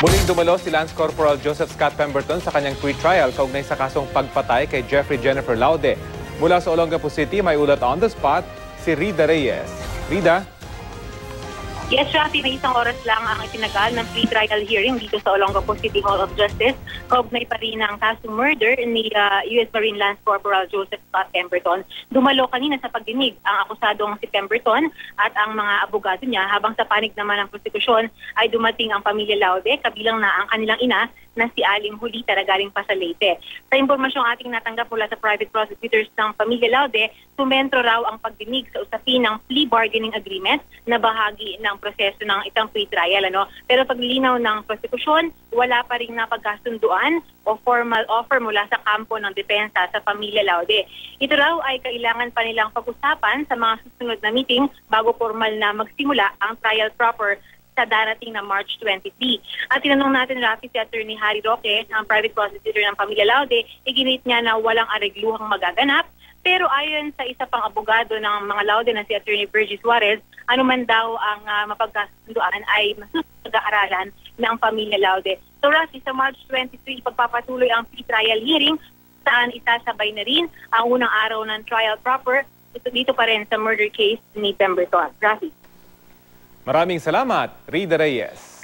Muling dumalo si Lance Corporal Joseph Scott Pemberton sa kanyang pre-trial kaugnay sa kasong pagpatay kay Jeffrey Jennifer Laude. Mula sa Olongapo City, may ulat on the spot si Rida Reyes. Rida? Yes, Rafi, may isang oras lang ang itinagal ng pre-trial hearing dito sa Olongapo City Hall of Justice. Kaugnay pa rin ang kasong murder ni U.S. Marine Lance Corporal Joseph Scott Pemberton. Dumalo kanina sa pagdinig ang akusadong si Pemberton at ang mga abogado niya, habang sa panig naman ng prosekusyon ay dumating ang pamilya Laude, kabilang na ang kanilang ina na si Aling Julita na galing pa sa Leyte. Sa impormasyong ating natanggap mula sa private prosecutors ng pamilya Laude, sumentro raw ang pagdinig sa usapin ng plea bargaining agreement na bahagi ng proseso ng itang pre-trial. Pero paglilinaw ng prosekusyon, wala pa rin napagkasunduan o formal offer mula sa kampo ng depensa sa pamilya Laude. Ito raw ay kailangan pa nilang pag-usapan sa mga susunod na meeting bago formal na magsimula ang trial proper sa darating na March 23. At tinanong natin, Rafi, si Attorney Harry Roque, ang private prosecutor ng pamilya Laude, iginit niya na walang arregluhang magaganap. Pero ayon sa isa pang abogado ng mga Laude na si Attorney Virgie Suarez, anuman daw ang mapagkasunduan ay masusunod-aaralan ng pamilya Laude. So, Rafi, sa March 23, pagpapatuloy ang pre-trial hearing saan isasabay na rin ang unang araw ng trial proper dito pa rin sa murder case ni Pemberton. Rafi. Maraming salamat, Rida Reyes.